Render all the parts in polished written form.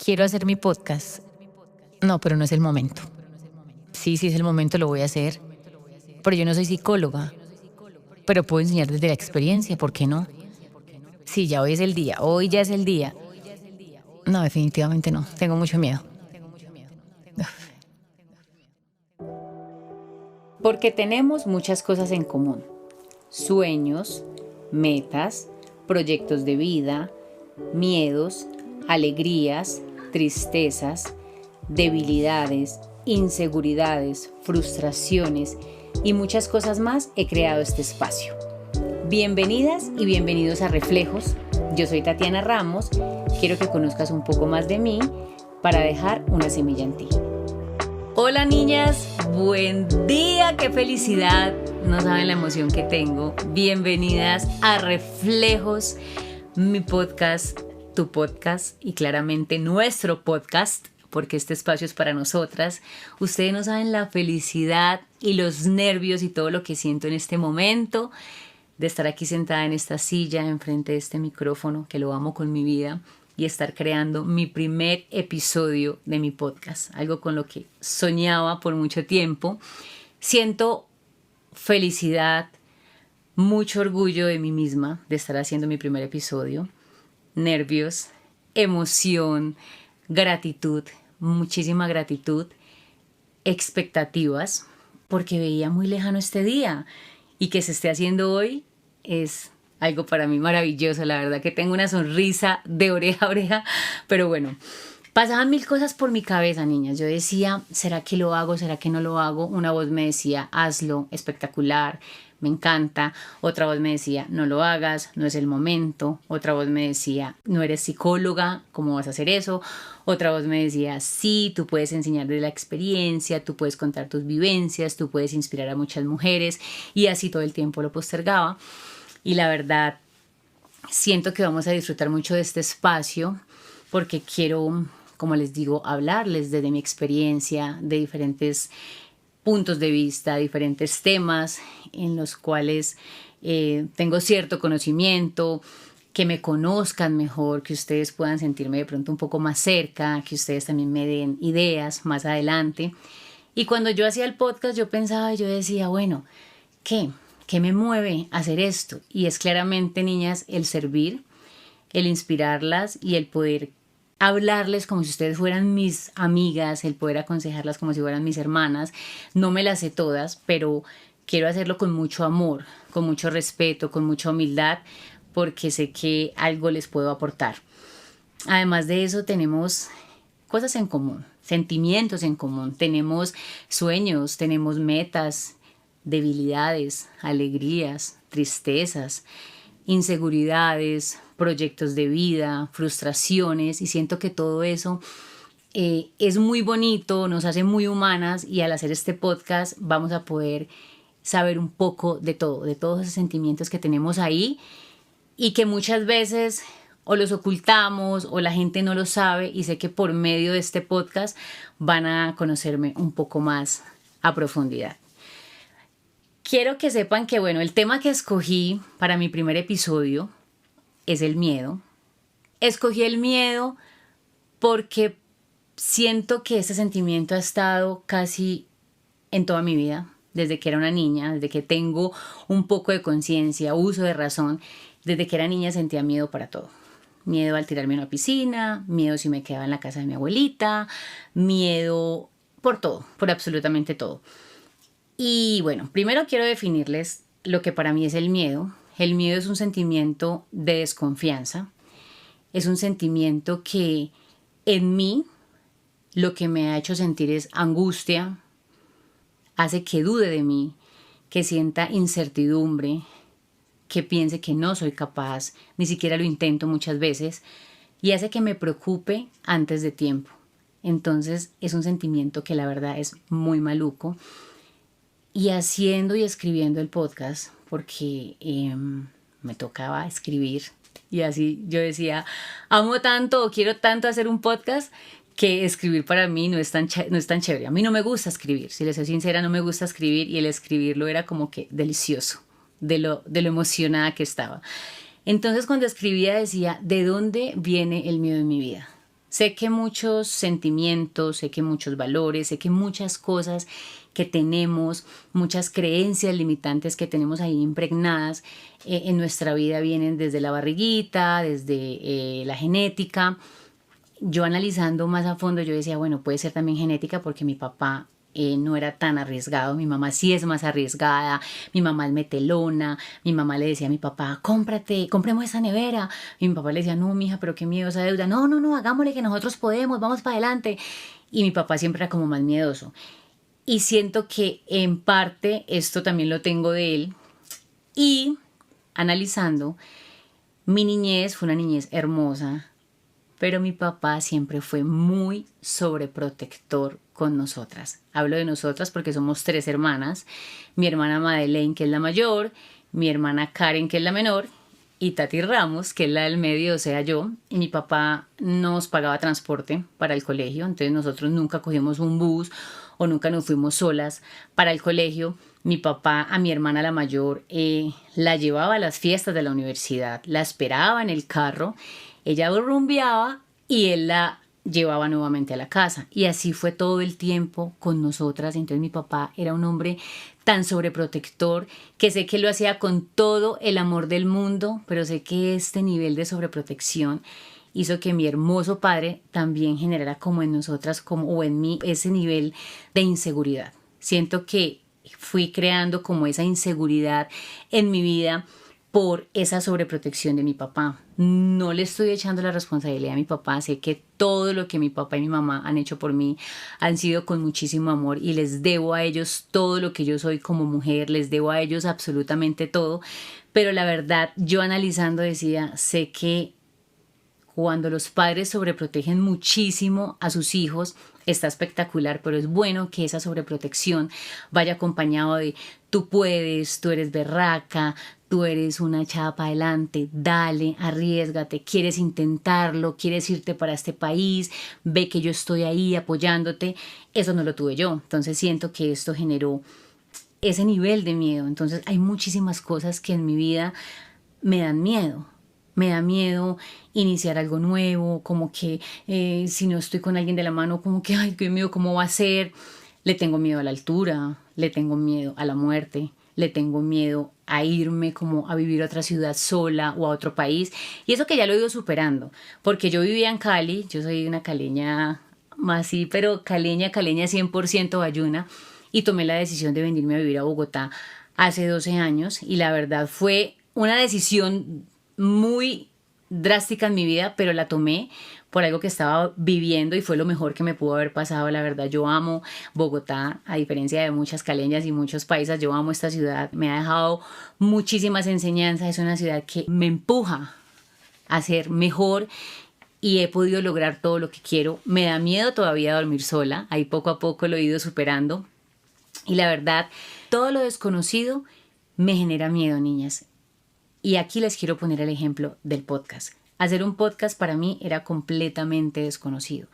Quiero hacer mi podcast. No, pero no es el momento. Sí, sí es el momento, lo voy a hacer. Pero yo no soy psicóloga. Pero puedo enseñar desde la experiencia, ¿por qué no? Sí, ya hoy es el día, hoy ya es el día. No, definitivamente no, tengo mucho miedo. Porque tenemos muchas cosas en común. Sueños, metas, proyectos de vida, miedos, alegrías, tristezas, debilidades, inseguridades, frustraciones y muchas cosas más he creado este espacio. Bienvenidas y bienvenidos a Reflejos. Yo soy Tatiana Ramos. Quiero que conozcas un poco más de mí para dejar una semilla en ti. Hola niñas, buen día, qué felicidad. No saben la emoción que tengo. Bienvenidas a Reflejos, mi podcast, tu podcast y claramente nuestro podcast, porque este espacio es para nosotras. Ustedes no saben la felicidad y los nervios y todo lo que siento en este momento de estar aquí sentada en esta silla, enfrente de este micrófono, que lo amo con mi vida, y estar creando mi primer episodio de mi podcast, algo con lo que soñaba por mucho tiempo. Siento felicidad, mucho orgullo de mí misma de estar haciendo mi primer episodio, nervios, emoción, gratitud, muchísima gratitud, expectativas, porque veía muy lejano este día y que se esté haciendo hoy es algo para mí maravilloso. La verdad que tengo una sonrisa de oreja a oreja, pero bueno, pasaban mil cosas por mi cabeza, niñas. Yo decía, ¿será que lo hago? ¿Será que no lo hago? Una voz me decía, hazlo, espectacular, me encanta. Otra voz me decía, no lo hagas, no es el momento. Otra voz me decía, no eres psicóloga, ¿cómo vas a hacer eso? Otra voz me decía, sí, tú puedes enseñar de la experiencia, tú puedes contar tus vivencias, tú puedes inspirar a muchas mujeres, y así todo el tiempo lo postergaba. Y la verdad, siento que vamos a disfrutar mucho de este espacio porque quiero, como les digo, hablarles desde mi experiencia, de diferentes puntos de vista, diferentes temas en los cuales tengo cierto conocimiento, que me conozcan mejor, que ustedes puedan sentirme de pronto un poco más cerca, que ustedes también me den ideas más adelante. Y cuando yo hacía el podcast, yo pensaba, yo decía, bueno, ¿qué? ¿Qué me mueve a hacer esto? Y es claramente, niñas, el servir, el inspirarlas y el poder hablarles como si ustedes fueran mis amigas, el poder aconsejarlas como si fueran mis hermanas. No me las sé todas, pero quiero hacerlo con mucho amor, con mucho respeto, con mucha humildad, porque sé que algo les puedo aportar. Además de eso, tenemos cosas en común, sentimientos en común, tenemos sueños, tenemos metas, debilidades, alegrías, tristezas, inseguridades, proyectos de vida, frustraciones, y siento que todo eso es muy bonito, nos hace muy humanas, y al hacer este podcast vamos a poder saber un poco de todo, de todos esos sentimientos que tenemos ahí y que muchas veces o los ocultamos o la gente no lo sabe, y sé que por medio de este podcast van a conocerme un poco más a profundidad. Quiero que sepan que, bueno, el tema que escogí para mi primer episodio es el miedo. Escogí el miedo porque siento que ese sentimiento ha estado casi en toda mi vida, desde que era una niña, desde que tengo un poco de conciencia, uso de razón. Desde que era niña sentía miedo para todo. Miedo al tirarme a una piscina, miedo si me quedaba en la casa de mi abuelita, miedo por todo, por absolutamente todo. Y bueno, primero quiero definirles lo que para mí es el miedo. El miedo es un sentimiento de desconfianza. Es un sentimiento que en mí lo que me ha hecho sentir es angustia, hace que dude de mí, que sienta incertidumbre, que piense que no soy capaz, ni siquiera lo intento muchas veces, y hace que me preocupe antes de tiempo. Entonces es un sentimiento que la verdad es muy maluco. Y haciendo y escribiendo el podcast, porque me tocaba escribir, y así yo decía, amo tanto o quiero tanto hacer un podcast, que escribir para mí no es tan chévere. A mí no me gusta escribir, si les soy sincera, no me gusta escribir, y el escribirlo era como que delicioso, de lo emocionada que estaba. Entonces cuando escribía decía, ¿de dónde viene el miedo en mi vida? Sé que muchos sentimientos, sé que muchos valores, sé que muchas cosas que tenemos, muchas creencias limitantes que tenemos ahí impregnadas en nuestra vida vienen desde la barriguita, desde la genética. Yo analizando más a fondo, yo decía, bueno, puede ser también genética porque mi papá no era tan arriesgado, mi mamá sí es más arriesgada, mi mamá es metelona, mi mamá le decía a mi papá, compremos esa nevera, y mi papá le decía, no, mija, pero qué miedo esa deuda, no, no, no, hagámosle que nosotros podemos, vamos para adelante, y mi papá siempre era como más miedoso, y siento que en parte esto también lo tengo de él, y analizando, mi niñez fue una niñez hermosa, pero mi papá siempre fue muy sobreprotector con nosotras. Hablo de nosotras porque somos 3 hermanas. Mi hermana Madeleine, que es la mayor, mi hermana Karen, que es la menor, y Tati Ramos, que es la del medio, o sea, yo. Y mi papá nos pagaba transporte para el colegio, entonces nosotros nunca cogimos un bus o nunca nos fuimos solas para el colegio. Mi papá a mi hermana la mayor la llevaba a las fiestas de la universidad, la esperaba en el carro, ella rumbeaba y él la llevaba nuevamente a la casa. Y así fue todo el tiempo con nosotras. Entonces mi papá era un hombre tan sobreprotector que sé que lo hacía con todo el amor del mundo, pero sé que este nivel de sobreprotección hizo que mi hermoso padre también generara como en nosotras como, o en mí ese nivel de inseguridad. Siento que fui creando como esa inseguridad en mi vida por esa sobreprotección de mi papá. No le estoy echando la responsabilidad a mi papá, sé que todo lo que mi papá y mi mamá han hecho por mí han sido con muchísimo amor y les debo a ellos todo lo que yo soy como mujer, les debo a ellos absolutamente todo, pero la verdad yo analizando decía, sé que cuando los padres sobreprotegen muchísimo a sus hijos, está espectacular, pero es bueno que esa sobreprotección vaya acompañado de tú puedes, tú eres berraca, tú eres una echada para adelante, dale, arriésgate, quieres intentarlo, quieres irte para este país, ve que yo estoy ahí apoyándote. Eso no lo tuve yo, entonces siento que esto generó ese nivel de miedo. Entonces hay muchísimas cosas que en mi vida me dan miedo. Me da miedo iniciar algo nuevo, como que si no estoy con alguien de la mano, como que, ay, qué miedo, ¿cómo va a ser? Le tengo miedo a la altura, le tengo miedo a la muerte, le tengo miedo a irme como a vivir a otra ciudad sola o a otro país. Y eso que ya lo he ido superando, porque yo vivía en Cali, yo soy una caleña más sí, pero caleña, caleña 100% bayuna, y tomé la decisión de venirme a vivir a Bogotá hace 12 años y la verdad fue una decisión muy drástica en mi vida, pero la tomé por algo que estaba viviendo y fue lo mejor que me pudo haber pasado. La verdad, yo amo Bogotá, a diferencia de muchas caleñas y muchos paisas, yo amo esta ciudad, me ha dejado muchísimas enseñanzas, es una ciudad que me empuja a ser mejor y he podido lograr todo lo que quiero. Me da miedo todavía dormir sola, ahí poco a poco lo he ido superando y la verdad, todo lo desconocido me genera miedo, niñas. Y aquí les quiero poner el ejemplo del podcast. Hacer un podcast para mí era completamente desconocido.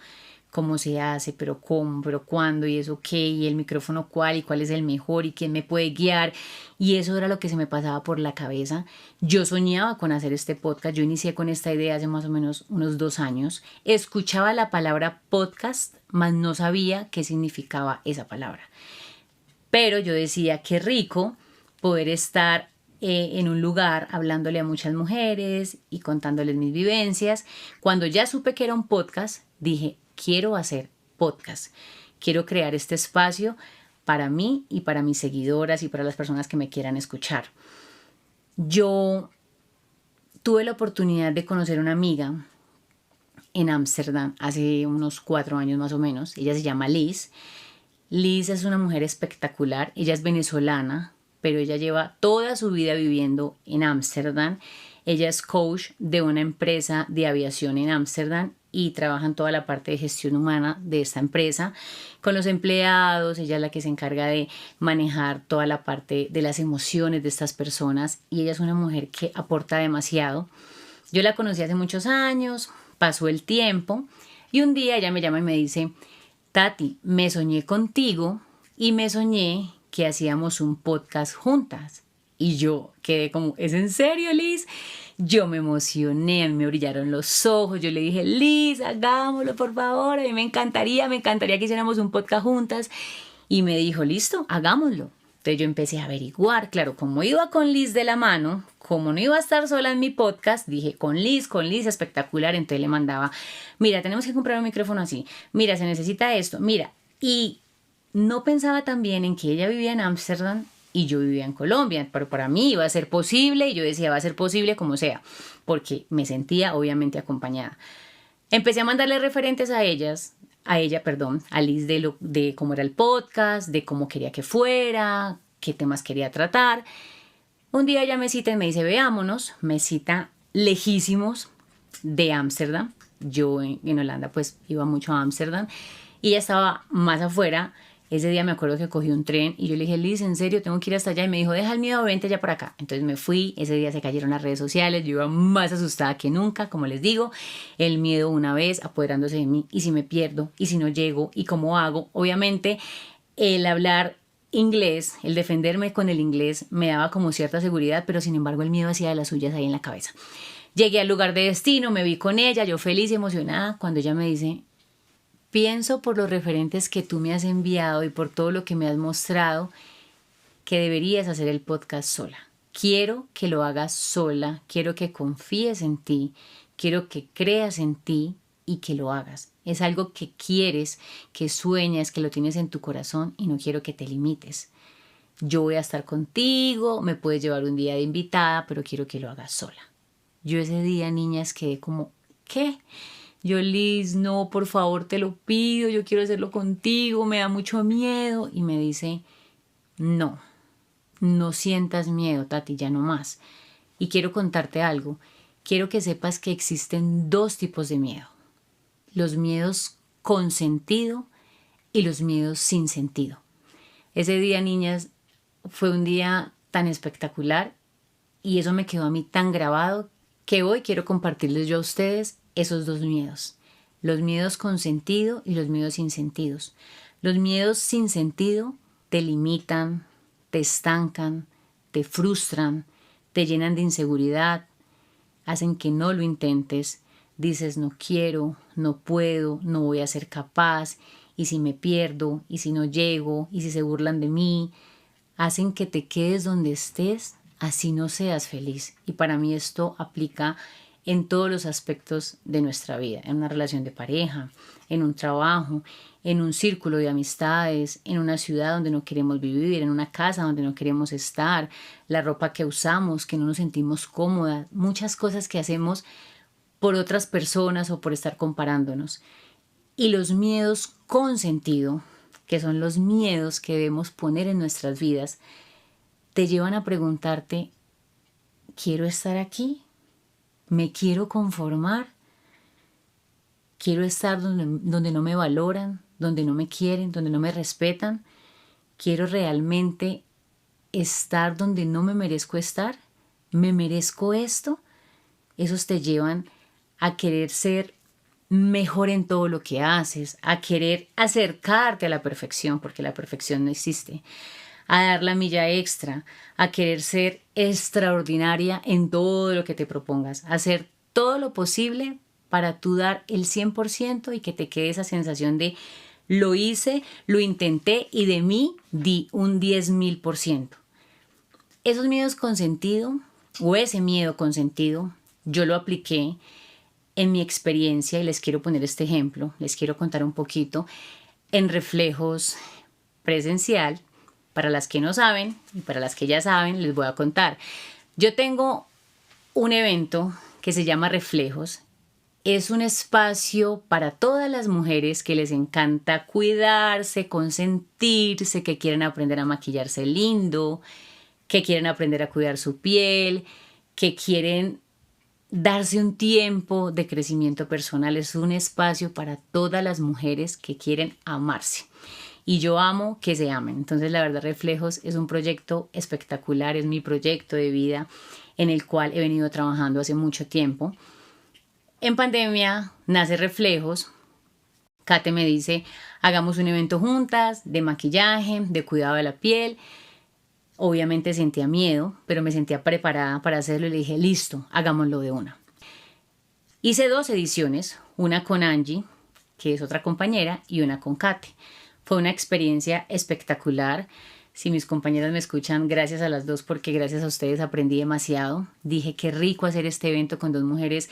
Cómo se hace, pero cómo, pero cuándo, y eso qué, y el micrófono cuál, y cuál es el mejor, y quién me puede guiar. Y eso era lo que se me pasaba por la cabeza. Yo soñaba con hacer este podcast. Yo inicié con esta idea hace más o menos unos 2 años. Escuchaba la palabra podcast, mas no sabía qué significaba esa palabra. Pero yo decía, qué rico poder estar en un lugar hablándole a muchas mujeres y contándoles mis vivencias. Cuando ya supe que era un podcast, dije, quiero hacer podcast. Quiero crear este espacio para mí y para mis seguidoras y para las personas que me quieran escuchar. Yo tuve la oportunidad de conocer una amiga en Ámsterdam hace unos 4 años más o menos. Ella se llama Liz. Liz es una mujer espectacular. Ella es venezolana, pero ella lleva toda su vida viviendo en Ámsterdam. Ella es coach de una empresa de aviación en Ámsterdam y trabaja en toda la parte de gestión humana de esta empresa con los empleados. Ella es la que se encarga de manejar toda la parte de las emociones de estas personas y ella es una mujer que aporta demasiado. Yo la conocí hace muchos años, pasó el tiempo y un día ella me llama y me dice, Tati, me soñé contigo y me soñé que hacíamos un podcast juntas. Y yo quedé como, ¿es en serio, Liz? Yo me emocioné, me brillaron los ojos, yo le dije, Liz, hagámoslo por favor, a mí me encantaría que hiciéramos un podcast juntas. Y me dijo, listo, hagámoslo. Entonces yo empecé a averiguar, claro, como iba con Liz de la mano, como no iba a estar sola en mi podcast, dije, con Liz, espectacular. Entonces le mandaba, mira, tenemos que comprar un micrófono así, mira, se necesita esto, mira. Y no pensaba también en que ella vivía en Ámsterdam y yo vivía en Colombia, pero para mí iba a ser posible y yo decía, va a ser posible como sea, porque me sentía obviamente acompañada. Empecé a mandarle referentes a Liz de cómo era el podcast, de cómo quería que fuera, qué temas quería tratar. Un día ella me cita y me dice, veámonos, me cita lejísimos de Ámsterdam. Yo en Holanda pues iba mucho a Ámsterdam y ella estaba más afuera. Ese día me acuerdo que cogí un tren y yo le dije, Liz, ¿en serio? Tengo que ir hasta allá. Y me dijo, deja el miedo, vente ya por acá. Entonces me fui, ese día se cayeron las redes sociales, yo iba más asustada que nunca, como les digo. El miedo una vez apoderándose de mí, y si me pierdo, y si no llego, y cómo hago. Obviamente el hablar inglés, el defenderme con el inglés me daba como cierta seguridad, pero sin embargo el miedo hacía de las suyas ahí en la cabeza. Llegué al lugar de destino, me vi con ella, yo feliz y emocionada, cuando ella me dice, pienso por los referentes que tú me has enviado y por todo lo que me has mostrado que deberías hacer el podcast sola. Quiero que lo hagas sola, quiero que confíes en ti, quiero que creas en ti y que lo hagas. Es algo que quieres, que sueñas, que lo tienes en tu corazón y no quiero que te limites. Yo voy a estar contigo, me puedes llevar un día de invitada, pero quiero que lo hagas sola. Yo ese día, niñas, quedé como, ¿qué? Yo, Liz, no, por favor, te lo pido, yo quiero hacerlo contigo, me da mucho miedo. Y me dice, no, no sientas miedo, Tati, ya no más. Y quiero contarte algo. Quiero que sepas que existen dos tipos de miedo. Los miedos con sentido y los miedos sin sentido. Ese día, niñas, fue un día tan espectacular y eso me quedó a mí tan grabado que hoy quiero compartirles yo a ustedes esos dos miedos. Los miedos con sentido y los miedos sin sentidos. Los miedos sin sentido te limitan, te estancan, te frustran, te llenan de inseguridad, hacen que no lo intentes. Dices no quiero, no puedo, no voy a ser capaz, y si me pierdo, y si no llego, y si se burlan de mí, hacen que te quedes donde estés, así no seas feliz. Y para mí esto aplica en todos los aspectos de nuestra vida, en una relación de pareja, en un trabajo, en un círculo de amistades, en una ciudad donde no queremos vivir, en una casa donde no queremos estar, la ropa que usamos, que no nos sentimos cómodas, muchas cosas que hacemos por otras personas o por estar comparándonos. Y los miedos con sentido, que son los miedos que debemos poner en nuestras vidas, te llevan a preguntarte, ¿quiero estar aquí? ¿Me quiero conformar? ¿Quiero estar donde no me valoran, donde no me quieren, donde no me respetan? ¿Quiero realmente estar donde no me merezco estar? ¿Me merezco esto? Esos te llevan a querer ser mejor en todo lo que haces, a querer acercarte a la perfección, porque la perfección no existe, a dar la milla extra, a querer ser extraordinaria en todo lo que te propongas, a hacer todo lo posible para tú dar el 100% y que te quede esa sensación de lo hice, lo intenté y de mí di un 10.000%. Esos miedos con sentido, o ese miedo con sentido, yo lo apliqué en mi experiencia y les quiero poner este ejemplo, les quiero contar un poquito en Reflejos presencial. Para las que no saben y para las que ya saben, les voy a contar. Yo tengo un evento que se llama Reflejos. Es un espacio para todas las mujeres que les encanta cuidarse, consentirse, que quieren aprender a maquillarse lindo, que quieren aprender a cuidar su piel, que quieren darse un tiempo de crecimiento personal. Es un espacio para todas las mujeres que quieren amarse. Y yo amo que se amen. Entonces, la verdad, Reflejos es un proyecto espectacular, es mi proyecto de vida en el cual he venido trabajando hace mucho tiempo. En pandemia nace Reflejos. Kate me dice, hagamos un evento juntas de maquillaje, de cuidado de la piel. Obviamente sentía miedo, pero me sentía preparada para hacerlo y le dije, listo, hagámoslo de una. Hice 2 ediciones, una con Angie, que es otra compañera, y una con Kate. Fue una experiencia espectacular. Si mis compañeras me escuchan, gracias a las 2 porque gracias a ustedes aprendí demasiado. Dije qué rico hacer este evento con 2 mujeres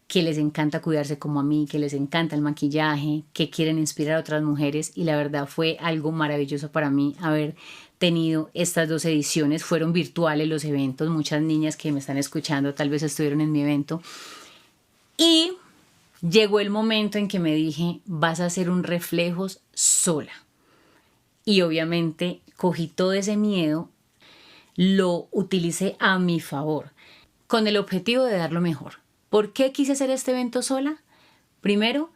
que les encanta cuidarse como a mí, que les encanta el maquillaje, que quieren inspirar a otras mujeres y la verdad fue algo maravilloso para mí haber tenido estas 2 ediciones. Fueron virtuales los eventos, muchas niñas que me están escuchando tal vez estuvieron en mi evento y llegó el momento en que me dije, vas a hacer un reflejos sola. Y obviamente cogí todo ese miedo, lo utilicé a mi favor, con el objetivo de dar lo mejor. ¿Por qué quise hacer este evento sola? Primero,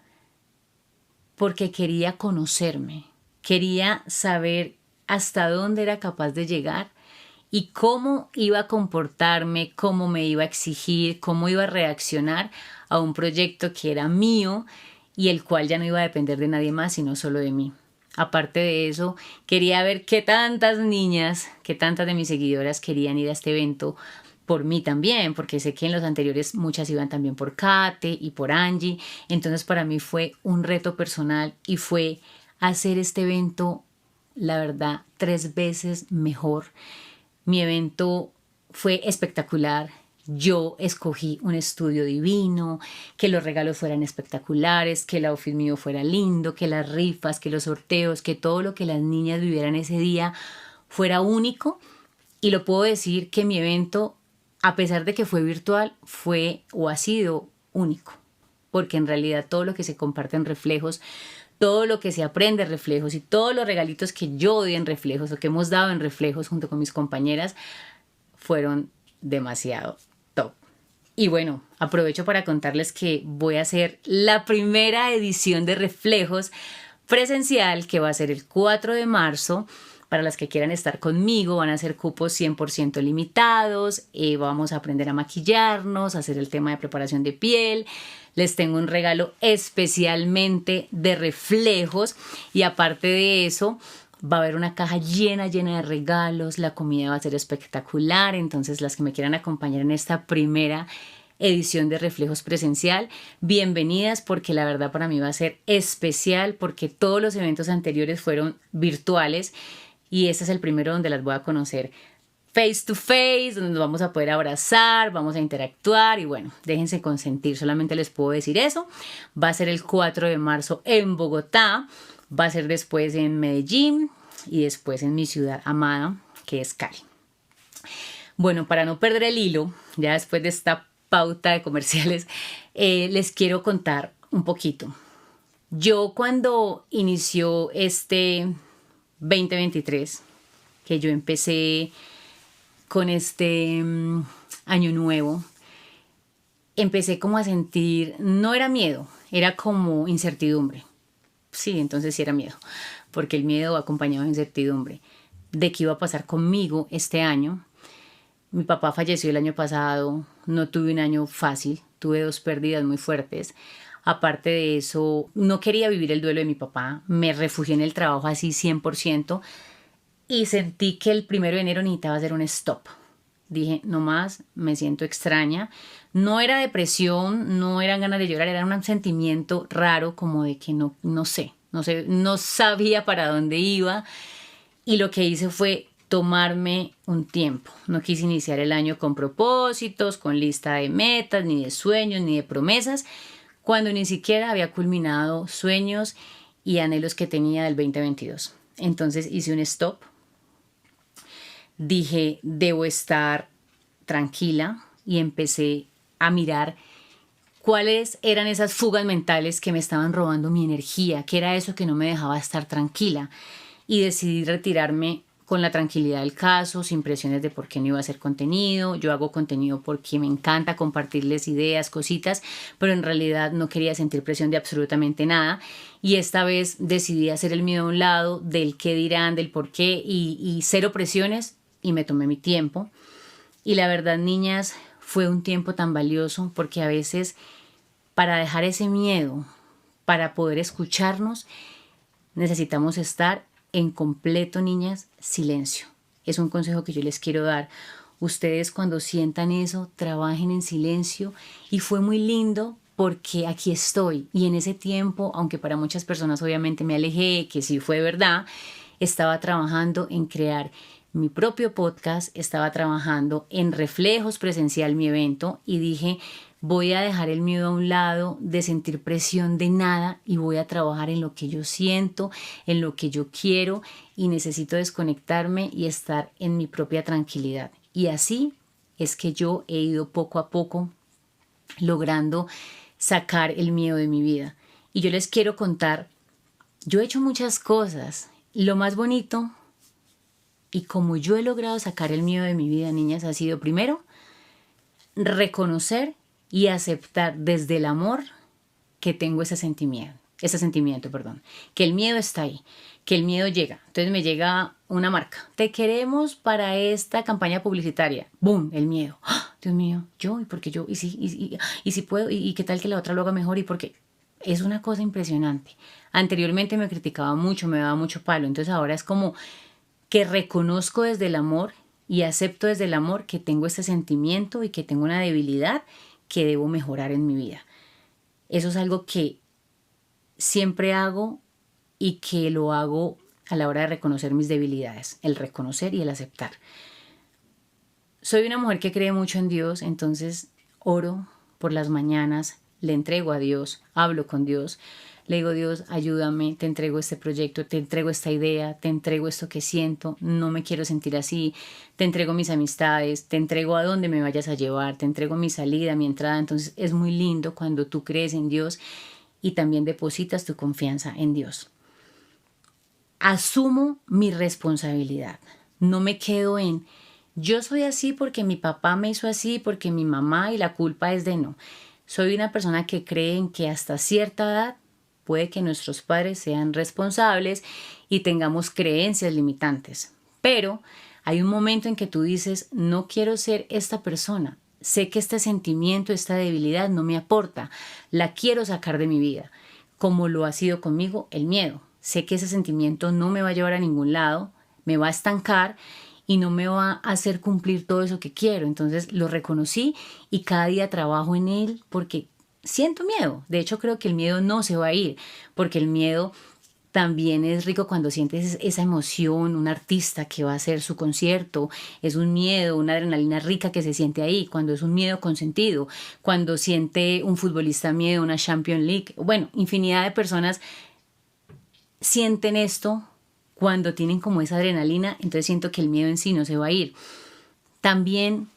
porque quería conocerme, quería saber hasta dónde era capaz de llegar y cómo iba a comportarme, cómo me iba a exigir, cómo iba a reaccionar a un proyecto que era mío y el cual ya no iba a depender de nadie más, sino solo de mí. Aparte de eso, quería ver qué tantas niñas, qué tantas de mis seguidoras querían ir a este evento por mí también, porque sé que en los anteriores muchas iban también por Kate y por Angie. Entonces para mí fue un reto personal y fue hacer este evento, la verdad, 3 veces mejor. Mi evento fue espectacular. Yo escogí un estudio divino, que los regalos fueran espectaculares, que el outfit mío fuera lindo, que las rifas, que los sorteos, que todo lo que las niñas vivieran ese día fuera único. Y lo puedo decir que mi evento, a pesar de que fue virtual, fue o ha sido único. Porque en realidad todo lo que se comparte en reflejos, todo lo que se aprende en reflejos y todos los regalitos que yo di en reflejos o que hemos dado en reflejos junto con mis compañeras fueron demasiado top. Y bueno, aprovecho para contarles que voy a hacer la primera edición de reflejos presencial que va a ser el 4 de marzo. Para las que quieran estar conmigo, van a ser cupos 100% limitados, vamos a aprender a maquillarnos, a hacer el tema de preparación de piel. Les tengo un regalo especialmente de reflejos y aparte de eso va a haber una caja llena de regalos, la comida va a ser espectacular, entonces las que me quieran acompañar en esta primera edición de reflejos presencial, bienvenidas porque la verdad para mí va a ser especial porque todos los eventos anteriores fueron virtuales y este es el primero donde las voy a conocer face to face, donde nos vamos a poder abrazar, vamos a interactuar y bueno, déjense consentir, solamente les puedo decir eso. Va a ser el 4 de marzo en Bogotá, va a ser después en Medellín y después en mi ciudad amada, que es Cali. Bueno, para no perder el hilo, ya después de esta pauta de comerciales, les quiero contar un poquito. Yo cuando inició este 2023, que yo empecé con este año nuevo, empecé como a sentir, no era miedo, era como incertidumbre. Sí, entonces sí era miedo, porque el miedo va acompañado de incertidumbre de qué iba a pasar conmigo este año. Mi papá falleció el año pasado, no tuve un año fácil, tuve 2 pérdidas muy fuertes. Aparte de eso, no quería vivir el duelo de mi papá, me refugié en el trabajo así 100% y sentí que el 1 de enero necesitaba hacer un stop. Dije, no más, me siento extraña. No era depresión, no eran ganas de llorar, era un sentimiento raro como de que no sé, no sabía para dónde iba. Y lo que hice fue tomarme un tiempo. No quise iniciar el año con propósitos, con lista de metas, ni de sueños, ni de promesas, cuando ni siquiera había culminado sueños y anhelos que tenía del 2022. Entonces hice un stop. Dije, debo estar tranquila y empecé a mirar cuáles eran esas fugas mentales que me estaban robando mi energía, qué era eso que no me dejaba estar tranquila. Y decidí retirarme con la tranquilidad del caso, sin presiones de por qué no iba a hacer contenido. Yo hago contenido porque me encanta compartirles ideas, cositas, pero en realidad no quería sentir presión de absolutamente nada. Y esta vez decidí hacer el miedo a un lado, del qué dirán, del por qué y cero presiones y me tomé mi tiempo. Y la verdad, niñas, fue un tiempo tan valioso porque a veces para dejar ese miedo, para poder escucharnos, necesitamos estar en completo, niñas, silencio. es un consejo que yo les quiero dar. Ustedes cuando sientan eso, trabajen en silencio y fue muy lindo porque aquí estoy y en ese tiempo, aunque para muchas personas obviamente me alejé, que sí fue verdad, estaba trabajando en crear mi propio podcast, estaba trabajando en Reflejos Presencial, mi evento, y dije, voy a dejar el miedo a un lado de sentir presión de nada y voy a trabajar en lo que yo siento, en lo que yo quiero y necesito desconectarme y estar en mi propia tranquilidad. Y así es que yo he ido poco a poco logrando sacar el miedo de mi vida. Y yo les quiero contar, yo he hecho muchas cosas. Lo más bonito y como yo he logrado sacar el miedo de mi vida, niñas, ha sido primero reconocer y aceptar desde el amor que tengo ese sentimiento, que el miedo está ahí, que el miedo llega. Entonces me llega una marca, te queremos para esta campaña publicitaria. ¡Boom! El miedo. ¡Ah! Dios mío, yo, ¿y por qué yo? ¿Y si puedo? ¿Y qué tal que la otra lo haga mejor? ¿Y por qué? Es una cosa impresionante. Anteriormente me criticaba mucho, me daba mucho palo. Entonces ahora es como que reconozco desde el amor y acepto desde el amor que tengo este sentimiento y que tengo una debilidad que debo mejorar en mi vida. Eso es algo que siempre hago y que lo hago a la hora de reconocer mis debilidades, el reconocer y el aceptar. Soy una mujer que cree mucho en Dios, entonces oro por las mañanas, le entrego a Dios, hablo con Dios, le digo, Dios, ayúdame, te entrego este proyecto, te entrego esta idea, te entrego esto que siento, no me quiero sentir así, te entrego mis amistades, te entrego a dónde me vayas a llevar, te entrego mi salida, mi entrada. Entonces es muy lindo cuando tú crees en Dios y también depositas tu confianza en Dios. Asumo mi responsabilidad, no me quedo en yo soy así porque mi papá me hizo así, porque mi mamá y la culpa es de no. Soy una persona que cree en que hasta cierta edad puede que nuestros padres sean responsables y tengamos creencias limitantes. Pero hay un momento en que tú dices, no quiero ser esta persona. Sé que este sentimiento, esta debilidad no me aporta. La quiero sacar de mi vida. Como lo ha sido conmigo el miedo. Sé que ese sentimiento no me va a llevar a ningún lado, me va a estancar y no me va a hacer cumplir todo eso que quiero. Entonces lo reconocí y cada día trabajo en él porque siento miedo. De hecho, creo que el miedo no se va a ir, porque el miedo también es rico cuando sientes esa emoción, un artista que va a hacer su concierto, es un miedo, una adrenalina rica que se siente ahí, cuando es un miedo consentido, cuando siente un futbolista miedo, una Champions League, bueno, infinidad de personas sienten esto cuando tienen como esa adrenalina, entonces siento que el miedo en sí no se va a ir. También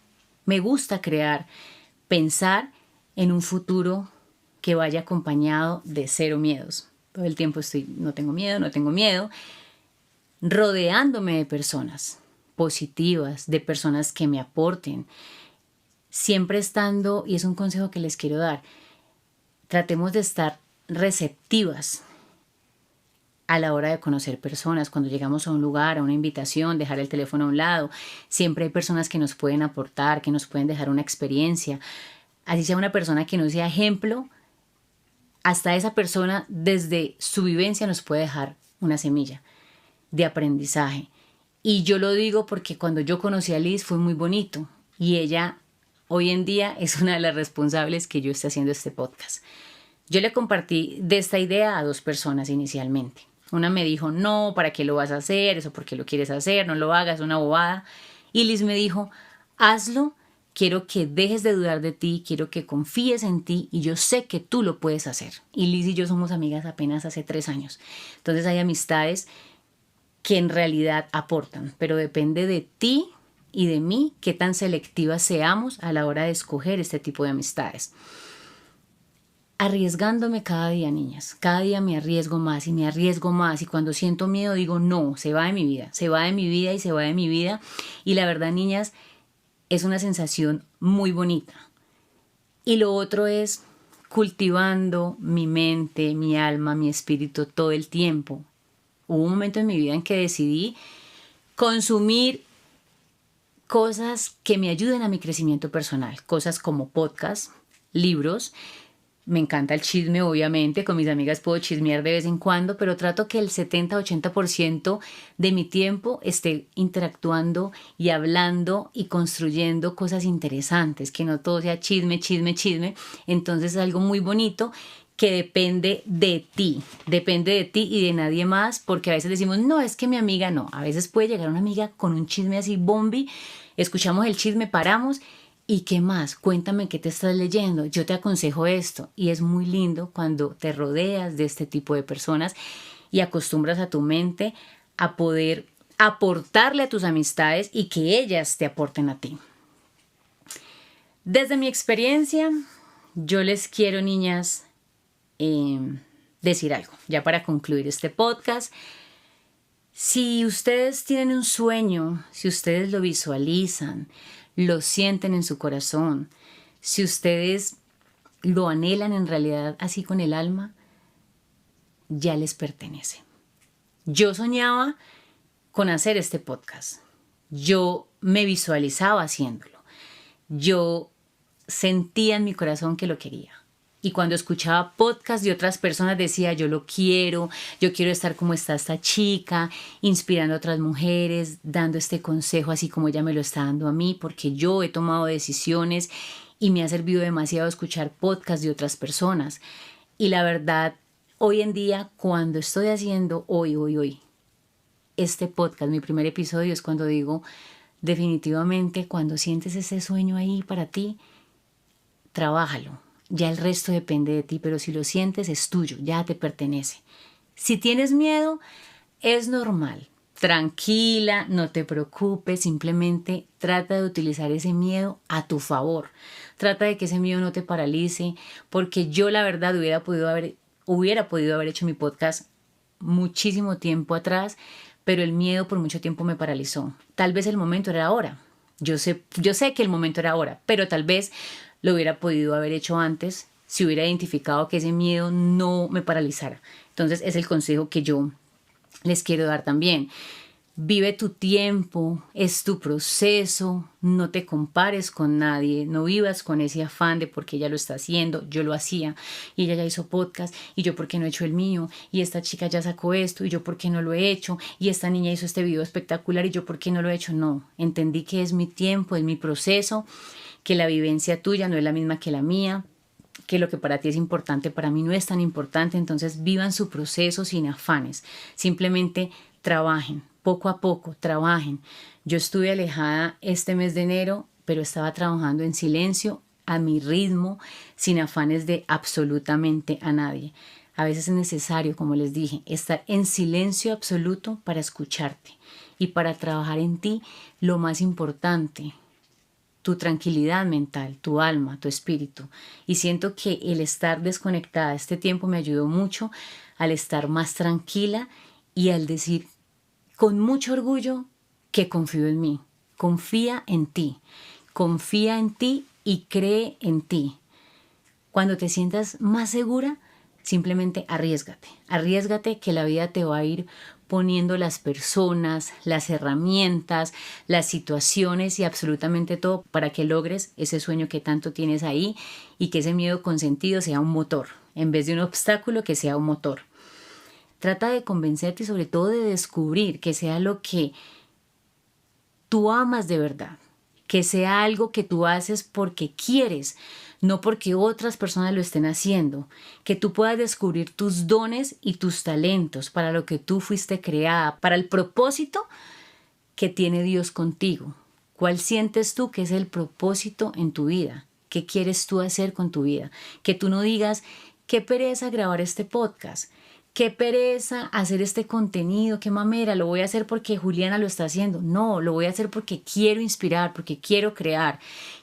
me gusta crear, pensar en un futuro que vaya acompañado de cero miedos. Todo el tiempo no tengo miedo, rodeándome de personas positivas, de personas que me aporten, siempre estando, y es un consejo que les quiero dar, tratemos de estar receptivas a la hora de conocer personas, cuando llegamos a un lugar, a una invitación, dejar el teléfono a un lado, siempre hay personas que nos pueden aportar, que nos pueden dejar una experiencia, así sea una persona que no sea ejemplo, hasta esa persona desde su vivencia nos puede dejar una semilla de aprendizaje. Y yo lo digo porque cuando yo conocí a Liz fue muy bonito y ella hoy en día es una de las responsables que yo esté haciendo este podcast. Yo le compartí de esta idea a 2 personas inicialmente. Una me dijo, no, ¿para qué lo vas a hacer? ¿Eso por qué lo quieres hacer? No lo hagas, es una bobada. Y Liz me dijo, hazlo, quiero que dejes de dudar de ti, quiero que confíes en ti y yo sé que tú lo puedes hacer. Y Liz y yo somos amigas apenas hace 3 años. Entonces hay amistades que en realidad aportan, pero depende de ti y de mí qué tan selectivas seamos a la hora de escoger este tipo de amistades. Arriesgándome cada día, niñas. Cada día me arriesgo más y me arriesgo más. Y cuando siento miedo digo, no, se va de mi vida. Se va de mi vida y se va de mi vida. Y la verdad, niñas, es una sensación muy bonita. Y lo otro es cultivando mi mente, mi alma, mi espíritu todo el tiempo. Hubo un momento en mi vida en que decidí consumir cosas que me ayuden a mi crecimiento personal. Cosas como podcasts, libros, Me encanta el chisme, obviamente, con mis amigas puedo chismear de vez en cuando, pero trato que el 70-80% de mi tiempo esté interactuando y hablando y construyendo cosas interesantes, que no todo sea chisme, chisme, chisme. Entonces es algo muy bonito que depende de ti y de nadie más, porque a veces decimos, no, es que mi amiga no. A veces puede llegar una amiga con un chisme así bombi, escuchamos el chisme, paramos. ¿Y qué más? Cuéntame qué te estás leyendo. Yo te aconsejo esto. Y es muy lindo cuando te rodeas de este tipo de personas y acostumbras a tu mente a poder aportarle a tus amistades y que ellas te aporten a ti. Desde mi experiencia, yo les quiero, niñas, decir algo. Ya para concluir este podcast, si ustedes tienen un sueño, si ustedes lo visualizan, lo sienten en su corazón, si ustedes lo anhelan en realidad así con el alma, ya les pertenece. Yo soñaba con hacer este podcast. Yo me visualizaba haciéndolo. Yo sentía en mi corazón que lo quería. Y cuando escuchaba podcasts de otras personas decía, yo quiero estar como está esta chica, inspirando a otras mujeres, dando este consejo así como ella me lo está dando a mí, porque yo he tomado decisiones y me ha servido demasiado escuchar podcasts de otras personas. Y la verdad, hoy en día, cuando estoy haciendo hoy, este podcast, mi primer episodio, es cuando digo, definitivamente, cuando sientes ese sueño ahí para ti, trabájalo. Ya el resto depende de ti, pero si lo sientes es tuyo, ya te pertenece. Si tienes miedo, es normal. Tranquila, no te preocupes, simplemente trata de utilizar ese miedo a tu favor. Trata de que ese miedo no te paralice, porque yo la verdad hubiera podido haber hecho mi podcast muchísimo tiempo atrás, pero el miedo por mucho tiempo me paralizó. Tal vez el momento era ahora. Yo sé que el momento era ahora, pero tal vez lo hubiera podido haber hecho antes si hubiera identificado que ese miedo no me paralizara. Entonces es el consejo que yo les quiero dar también. Vive tu tiempo, es tu proceso, no te compares con nadie, no vivas con ese afán de porque ella lo está haciendo, yo lo hacía y ella ya hizo podcast y yo por qué no he hecho el mío y esta chica ya sacó esto y yo por qué no lo he hecho y esta niña hizo este video espectacular y yo por qué no lo he hecho. No, entendí que es mi tiempo, es mi proceso, que la vivencia tuya no es la misma que la mía, que lo que para ti es importante para mí no es tan importante. Entonces vivan su proceso sin afanes, simplemente trabajen, poco a poco, trabajen. Yo estuve alejada este mes de enero, pero estaba trabajando en silencio, a mi ritmo, sin afanes de absolutamente a nadie. A veces es necesario, como les dije, estar en silencio absoluto para escucharte y para trabajar en ti lo más importante, tu tranquilidad mental, tu alma, tu espíritu. Y siento que el estar desconectada este tiempo me ayudó mucho al estar más tranquila y al decir con mucho orgullo que confío en mí. Confía en ti y cree en ti. Cuando te sientas más segura, simplemente arriésgate. Arriésgate que la vida te va a ir poniendo las personas, las herramientas, las situaciones y absolutamente todo para que logres ese sueño que tanto tienes ahí y que ese miedo consentido sea un motor, en vez de un obstáculo que sea un motor. Trata de convencerte y sobre todo de descubrir que sea lo que tú amas de verdad, que sea algo que tú haces porque quieres, no porque otras personas lo estén haciendo, que tú puedas descubrir tus dones y tus talentos para lo que tú fuiste creada, para el propósito que tiene Dios contigo. ¿Cuál sientes tú que es el propósito en tu vida? ¿Qué quieres tú hacer con tu vida? Que tú no digas, qué pereza grabar este podcast, qué pereza hacer este contenido, qué mamera, lo voy a hacer porque Juliana lo está haciendo. No, lo voy a hacer porque quiero inspirar, porque quiero crear.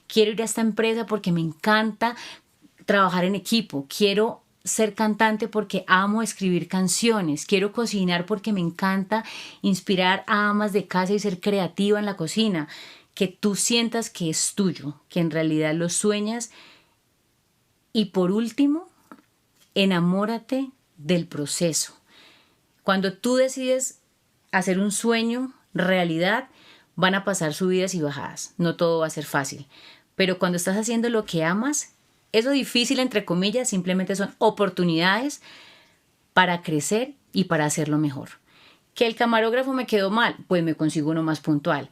Quiero ir a esta empresa porque me encanta trabajar en equipo. Quiero ser cantante porque amo escribir canciones. Quiero cocinar porque me encanta inspirar a amas de casa y ser creativa en la cocina. Que tú sientas que es tuyo, que en realidad lo sueñas. Y por último, enamórate del proceso. Cuando tú decides hacer un sueño realidad, van a pasar subidas y bajadas. No todo va a ser fácil. Pero cuando estás haciendo lo que amas, eso difícil, entre comillas, simplemente son oportunidades para crecer y para hacerlo mejor. Que el camarógrafo me quedó mal, pues me consigo uno más puntual.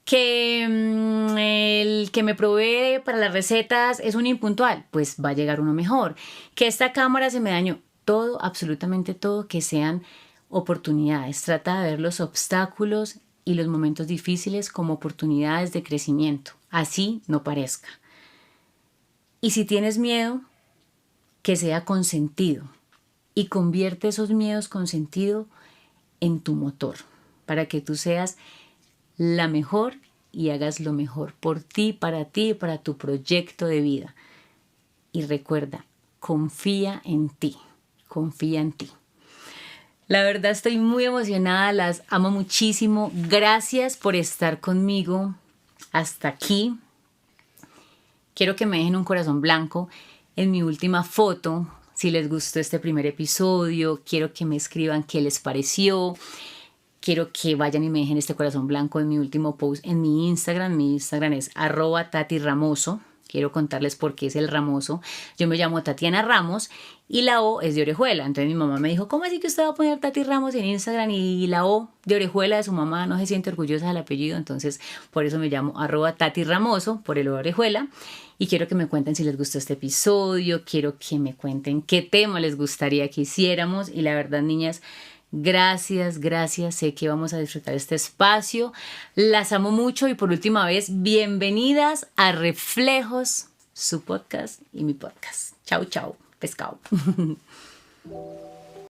Que el que me provee para las recetas es un impuntual, pues va a llegar uno mejor. Que esta cámara se me dañó. Todo, absolutamente todo, que sean oportunidades. Trata de ver los obstáculos y los momentos difíciles como oportunidades de crecimiento. Así no parezca. Y si tienes miedo, que sea con sentido. Y convierte esos miedos con sentido en tu motor, para que tú seas la mejor y hagas lo mejor por ti, para tu proyecto de vida. Y recuerda, confía en ti, confía en ti. La verdad estoy muy emocionada, las amo muchísimo. Gracias por estar conmigo hasta aquí. Quiero que me dejen un corazón blanco en mi última foto. Si les gustó este primer episodio, quiero que me escriban qué les pareció. Quiero que vayan y me dejen este corazón blanco en mi último post en mi Instagram. Mi Instagram es @TatiRamoso. Quiero contarles por qué es el Ramoso. Yo me llamo Tatiana Ramos y la O es de Orejuela. Entonces mi mamá me dijo, ¿cómo así que usted va a poner Tati Ramos en Instagram y la O de Orejuela de su mamá no se siente orgullosa del apellido? Entonces por eso me llamo @TatiRamoso, por el O de Orejuela. Y quiero que me cuenten si les gustó este episodio. Quiero que me cuenten qué tema les gustaría que hiciéramos. Y la verdad, niñas, gracias, gracias. Sé que vamos a disfrutar este espacio. Las amo mucho y por última vez, bienvenidas a Reflejos, su podcast y mi podcast. Chau, chau, pescado.